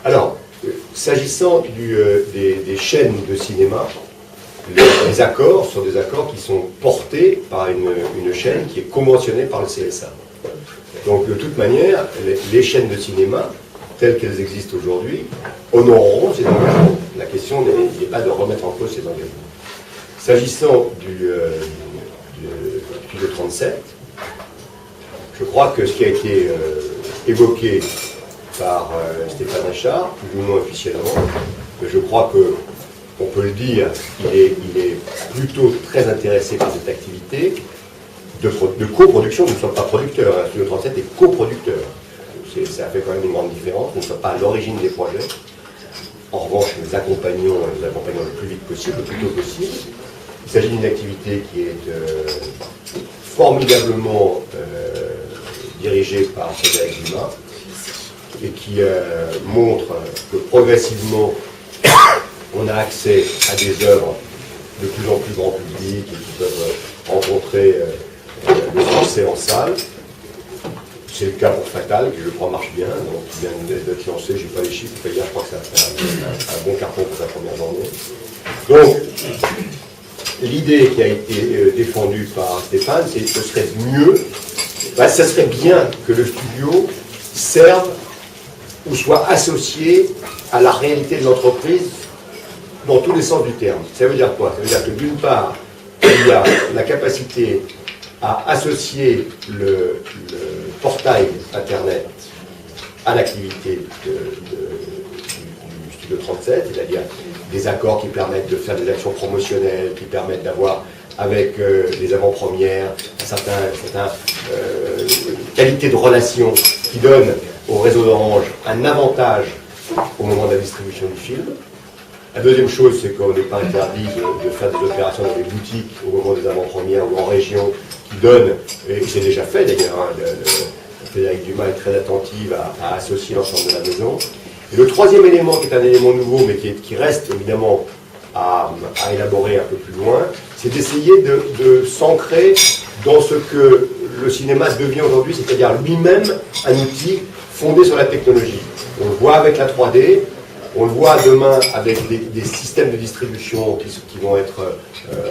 Alors, s'agissant des chaînes de cinéma, les accords sont des accords qui sont portés par une chaîne qui est conventionnée par le CSA. Donc, de toute manière, les chaînes de cinéma, telles qu'elles existent aujourd'hui, honoreront ces engagements. La question n'est pas de remettre en cause ces engagements. S'agissant du studio 37, je crois que ce qui a été évoqué par Stéphane Achard, plus ou moins officiellement, je crois qu'on peut le dire, il est plutôt très intéressé par cette activité de coproduction. Nous ne sommes pas producteurs, le studio 37 est coproducteur. Ça fait quand même une grande différence, nous ne sommes pas à l'origine des projets. En revanche, nous accompagnons le plus vite possible, le plus tôt possible. Il s'agit d'une activité qui est formidablement dirigée par Frédéric Dumas et qui montre que progressivement on a accès à des œuvres de plus en plus grand public et qui peuvent rencontrer le succès en salle. C'est le cas pour Fatal, qui je crois marche bien, donc il vient d'être lancé, je n'ai pas les chiffres, hier je crois que ça fait un bon carton pour sa première journée. Donc, l'idée qui a été défendue par Stéphane, c'est que ce serait mieux, ça serait bien que le studio serve ou soit associé à la réalité de l'entreprise dans tous les sens du terme. Ça veut dire quoi? Ça veut dire que d'une part, il y a la capacité à associer le portail Internet à l'activité du Studio 37, c'est-à-dire des accords qui permettent de faire des actions promotionnelles, qui permettent d'avoir avec les avant-premières certaines qualités de relation qui donnent au réseau d'Orange un avantage au moment de la distribution du film. La deuxième chose, c'est qu'on n'est pas interdit de faire des opérations dans des boutiques au moment des avant-premières ou en région qui donnent, et c'est déjà fait d'ailleurs, Frédéric Dumas est très attentive à associer l'ensemble de la maison. Et le troisième élément, qui est un élément nouveau, mais qui reste évidemment à élaborer un peu plus loin, c'est d'essayer de s'ancrer dans ce que le cinéma devient aujourd'hui, c'est-à-dire lui-même un outil fondé sur la technologie. On le voit avec la 3D, on le voit demain avec des systèmes de distribution qui vont être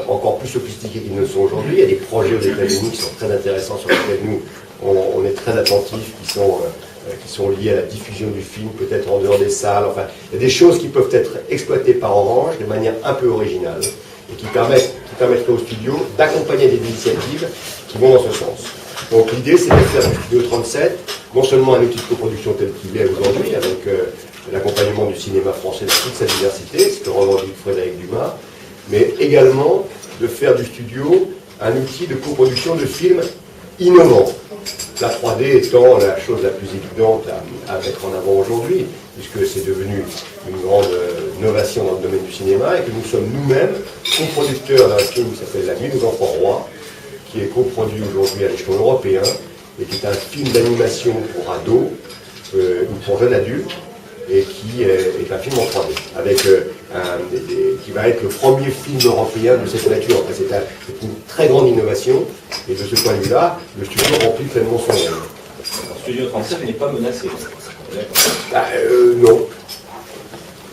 encore plus sophistiqués qu'ils ne le sont aujourd'hui. Il y a des projets aux États-Unis qui sont très intéressants, sur lesquels nous, on est très attentifs, qui sont liés à la diffusion du film, peut-être en dehors des salles. Enfin, il y a des choses qui peuvent être exploitées par Orange de manière un peu originale et qui permettraient au studio d'accompagner des initiatives qui vont dans ce sens. Donc l'idée, c'est de faire du Studio 37 non seulement un outil de coproduction tel qu'il est aujourd'hui, avec l'accompagnement du cinéma français dans toute sa diversité, ce que revendique Frédéric Dumas, mais également de faire du studio un outil de coproduction de films innovants. La 3D étant la chose la plus évidente à mettre en avant aujourd'hui, puisque c'est devenu une grande innovation dans le domaine du cinéma, et que nous sommes nous-mêmes coproducteurs d'un film qui s'appelle La Nuit des Enfants Rois, qui est coproduit aujourd'hui à l'échelon européen, et qui est un film d'animation pour ados, ou pour jeunes adultes, et qui est un film en 3D, avec qui va être le premier film européen de cette nature. Enfin, c'est une très grande innovation, et de ce point de vue-là, le studio remplit pleinement son rôle. Le Studio 37 n'est pas menacé. Non.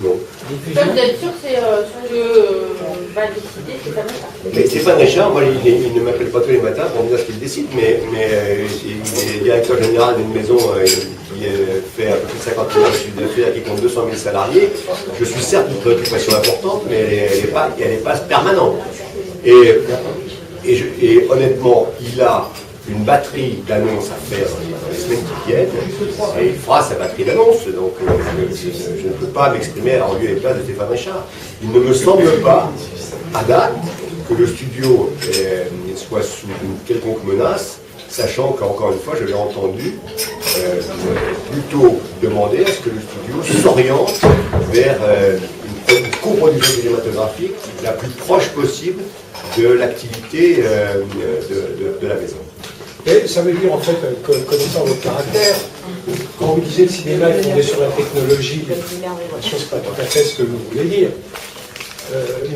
Non. Vous êtes sûr que c'est ce que va décider Stéphane Richard? Mais Stéphane Richard, moi, il ne m'appelle pas tous les matins pour me dire ce qu'il décide, mais il est directeur général d'une maison qui fait à peu près 50 millions de chiffre d'affaires, qui compte 200 000 salariés. Je suis certes une préoccupation importante, mais elle n'est pas permanente. Et honnêtement, il a une batterie d'annonces à faire dans les semaines qui viennent, et il fera sa batterie d'annonces, donc je ne peux pas m'exprimer en lieu et place de Stéphane Richard. Il ne me semble pas, à date, que le studio soit sous une quelconque menace, sachant qu'encore une fois, je l'ai entendu plutôt demander à ce que le studio s'oriente vers une coproduction cinématographique la plus proche possible de l'activité de la maison. Et ça veut dire, en fait, connaissant votre caractère, quand vous disiez le cinéma est fondé sur la technologie, ce n'est pas tout à fait ce que vous voulez dire.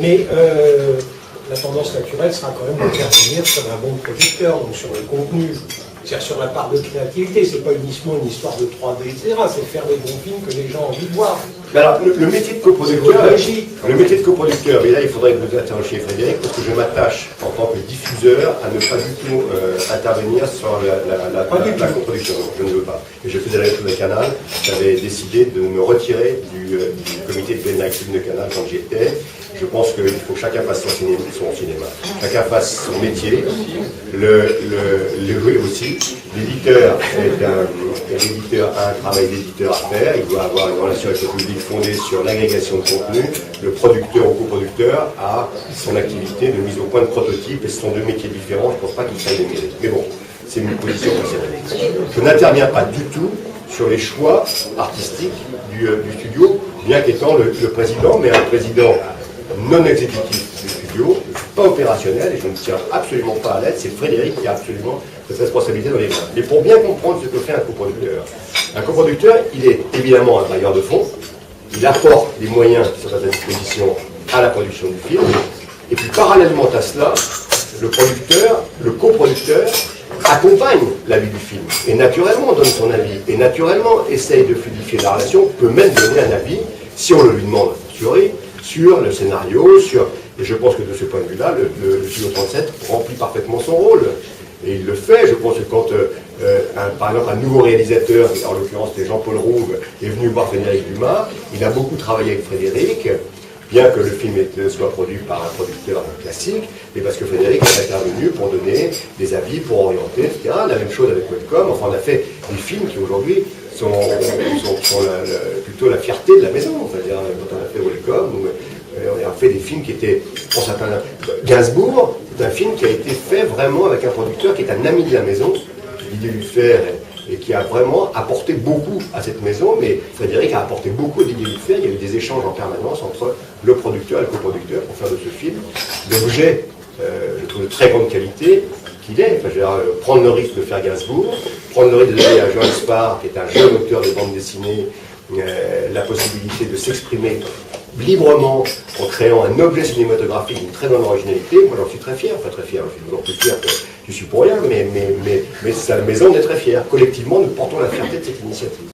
Mais la tendance naturelle sera quand même d'intervenir sur un bon producteur, donc sur le contenu. C'est-à-dire sur la part de créativité, c'est pas uniquement une histoire de 3D, etc. C'est faire des bons films que les gens ont envie de voir. Mais alors, le métier de coproducteur, et là il faudrait que vous interrogiez Frédéric, parce que je m'attache en tant que diffuseur à ne pas du tout intervenir sur la coproduction. Je ne veux pas. Et je faisais la même chose avec Canal. J'avais décidé de me retirer du comité de bénédiction de Canal quand j'y étais. Je pense qu'il faut que chacun fasse son cinéma. Chacun fasse son métier. Le jouer aussi. L'éditeur a un travail d'éditeur à faire. Il doit avoir une relation avec le public fondée sur l'agrégation de contenu. Le producteur ou coproducteur a son activité de mise au point de prototype. Et ce sont deux métiers différents. Je ne pense pas qu'il faille les mêler. Mais bon, c'est une position personnelle. Je n'interviens pas du tout sur les choix artistiques du studio, bien qu'étant le président, mais un président non exécutif du studio, pas opérationnel, et je ne tiens absolument pas à l'aide, c'est Frédéric qui a absolument cette responsabilité dans les mains. Mais pour bien comprendre ce que fait un coproducteur, il est évidemment un bailleur de fonds, il apporte les moyens qui sont à sa disposition à la production du film, et puis parallèlement à cela, le coproducteur accompagne la vie du film, et naturellement donne son avis, et naturellement essaye de fluidifier la relation, peut même donner un avis, si on le lui demande, sur le scénario, et je pense que de ce point de vue-là, le Studio 37 remplit parfaitement son rôle. Et il le fait. Je pense que quand, par exemple, un nouveau réalisateur, en l'occurrence c'était Jean-Paul Rouve, est venu voir Frédéric Dumas, il a beaucoup travaillé avec Frédéric, bien que le film soit produit par un producteur classique, mais parce que Frédéric est intervenu pour donner des avis, pour orienter, etc. La même chose avec Welcome. Enfin, on a fait des films qui aujourd'hui sont plutôt la fierté de la maison. C'est-à-dire, quand on a fait Welcome, on a fait des films qui étaient, pour certains, Gainsbourg, c'est un film qui a été fait vraiment avec un producteur qui est un ami de la maison, Didier Lufer, et qui a vraiment apporté beaucoup à cette maison, mais Frédéric a apporté beaucoup à Didier Lufer. Il y a eu des échanges en permanence entre le producteur et le coproducteur pour faire de ce film l'objet, je trouve, de très grande qualité qu'il est. Enfin, je veux dire, prendre le risque de faire Gainsbourg, prendre le risque de donner à Johan Spar, qui est un jeune auteur de bande dessinée, la possibilité de s'exprimer librement en créant un objet cinématographique d'une très grande originalité. Moi j'en suis très fier, enfin très fier, je suis toujours plus fier que je suis pour rien, mais la maison est très fière. Collectivement, nous portons la fierté de cette initiative.